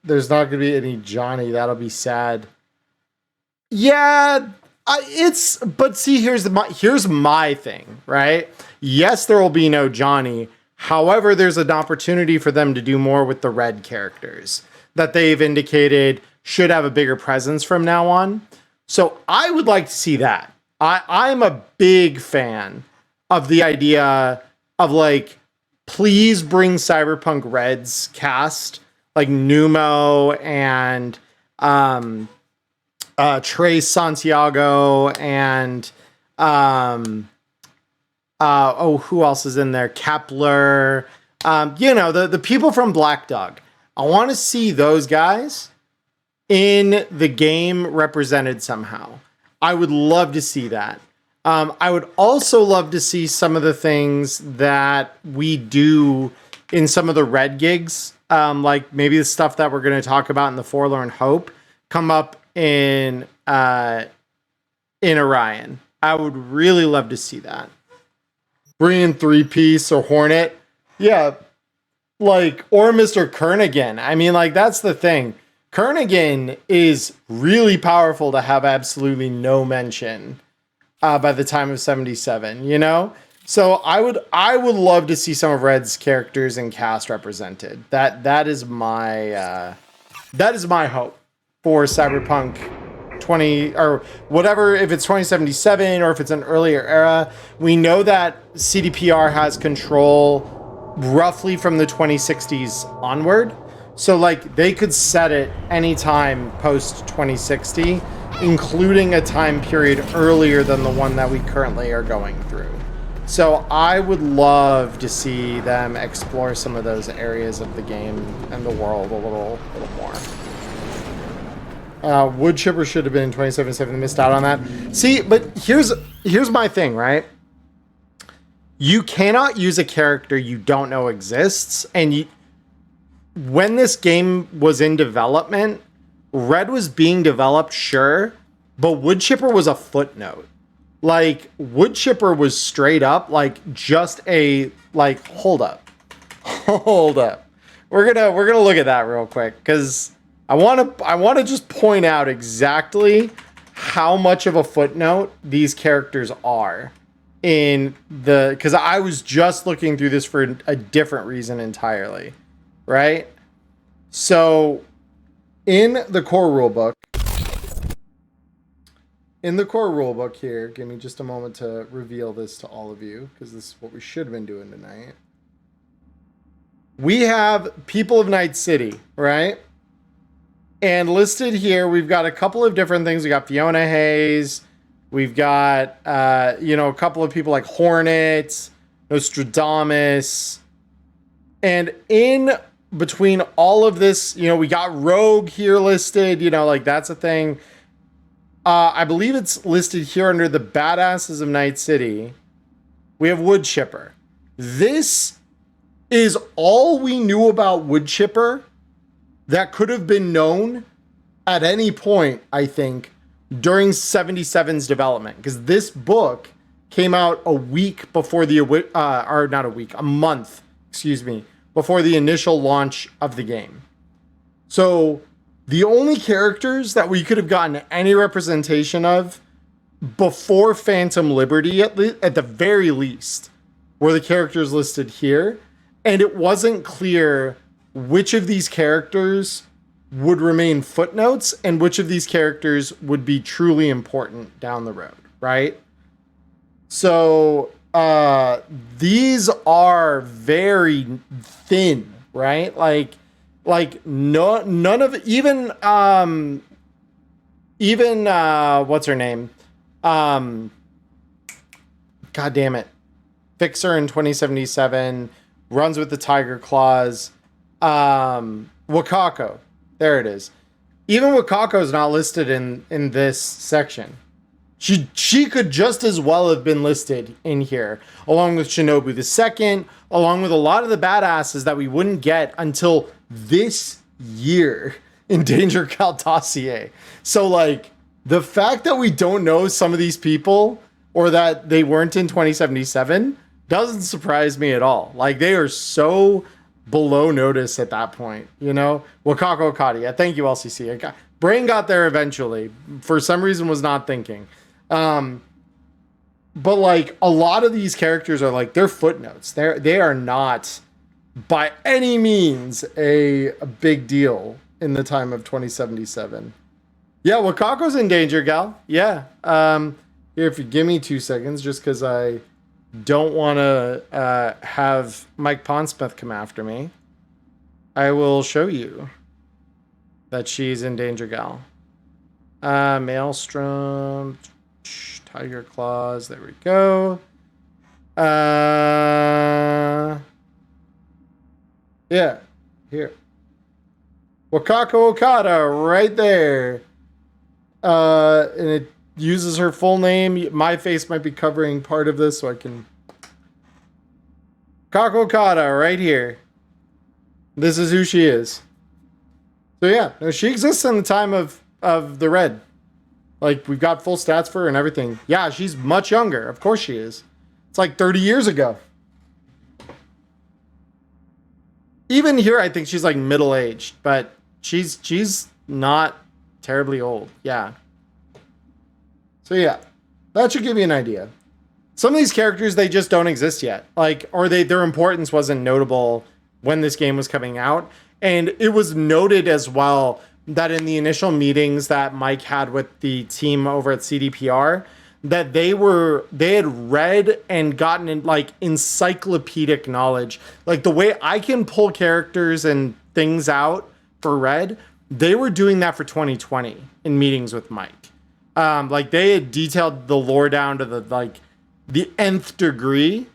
There's not going to be any Johnny. That'll be sad. Yeah, but see, here's my thing, right? Yes, there will be no Johnny. However, there's an opportunity for them to do more with the red characters that they've indicated should have a bigger presence from now on. So I would like to see that. I'm a big fan of the idea of like, please bring Cyberpunk Red's cast, like Numo and Trace Santiago and who else is in there? Kepler, the people from Black Dog. I want to see those guys in the game represented somehow. I would love to see that. I would also love to see some of the things that we do in some of the red gigs, like maybe the stuff that we're going to talk about in the Forlorn Hope, come up in Orion. I would really love to see that. Bring in 3-piece or Hornet. Yeah, or Mr. Kernigan. I mean, that's the thing. Kernigan is really powerful to have absolutely no mention by the time of 77, So I would love to see some of Red's characters and cast represented. That is my hope for Cyberpunk 20 or whatever, if it's 2077 or if it's an earlier era. We know that CDPR has control roughly from the 2060s onward. So they could set it anytime post 2060, including a time period earlier than the one that we currently are going through. So I would love to see them explore some of those areas of the game and the world a little more. Wood Chipper should have been in 2077. They missed out on that. See, but here's my thing, right? You cannot use a character you don't know exists, and when this game was in development, Red was being developed, sure, but Wood Chipper was a footnote. Wood Chipper was straight up just a hold up. We're gonna look at that real quick because I want to just point out exactly how much of a footnote these characters are because I was just looking through this for a different reason entirely, right? So in the core rulebook here, give me just a moment to reveal this to all of you because this is what we should have been doing tonight. We have People of Night City, right? And listed here, we've got a couple of different things. We got Fiona Hayes. We've got, a couple of people like Hornet, Nostradamus. And in between all of this, we got Rogue here listed, that's a thing. I believe it's listed here under the Badasses of Night City. We have Wood Chipper. This is all we knew about Wood Chipper that could have been known at any point, I think, during 77's development. Because this book came out a month, before the initial launch of the game. So the only characters that we could have gotten any representation of before Phantom Liberty, at the very least, were the characters listed here. And it wasn't clear which of these characters would remain footnotes and which of these characters would be truly important down the road, right? So these are very thin, right? None of even what's her name? God damn it. Fixer in 2077 runs with the Tiger Claws. Wakako. There it is. Even Wakako is not listed in this section. She could just as well have been listed in here, along with Shinobu II, along with a lot of the badasses that we wouldn't get until this year in Danger Cal Dossier. So, the fact that we don't know some of these people or that they weren't in 2077 doesn't surprise me at all. They are so below notice at that point, you know? Wakako Okada. Yeah, thank you, LCC. Brain got there eventually. For some reason, was not thinking. But like a lot of these characters are like they're footnotes. They are not by any means a big deal in the time of 2077. Yeah, Wakako's in danger, gal. Yeah. Here, if you give me 2 seconds, just because I don't want to have Mike Pondsmith come after me, I will show you that she's in danger, gal. Maelstrom, Tiger Claws. There we go. Yeah, here. Wakako Okada, right there. And it uses her full name. My face might be covering part of this, so I can. Wakako Okada, right here. This is who she is. So yeah, no, she exists in the time of the Red. Like, we've got full stats for her and everything. Yeah, she's much younger. Of course she is. It's like 30 years ago. Even here, I think she's like middle-aged, but she's not terribly old. Yeah. So yeah, that should give you an idea. Some of these characters, they just don't exist yet. Like, or their importance wasn't notable when this game was coming out. And it was noted as well that in the initial meetings that Mike had with the team over at CDPR, that they had read and gotten in like encyclopedic knowledge. Like the way I can pull characters and things out for Red, they were doing that for 2020 in meetings with Mike. Like they had detailed the lore down to the nth degree.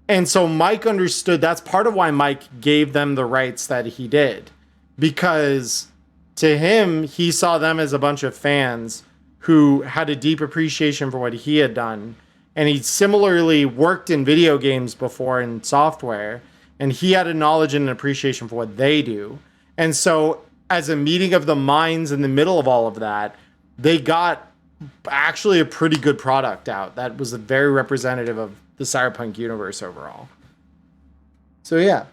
And so Mike understood that's part of why Mike gave them the rights that he did, because to him, he saw them as a bunch of fans who had a deep appreciation for what he had done. And he similarly worked in video games before in software, and he had a knowledge and an appreciation for what they do. And so as a meeting of the minds in the middle of all of that, they got actually a pretty good product out that was very representative of the Cyberpunk universe overall. So yeah.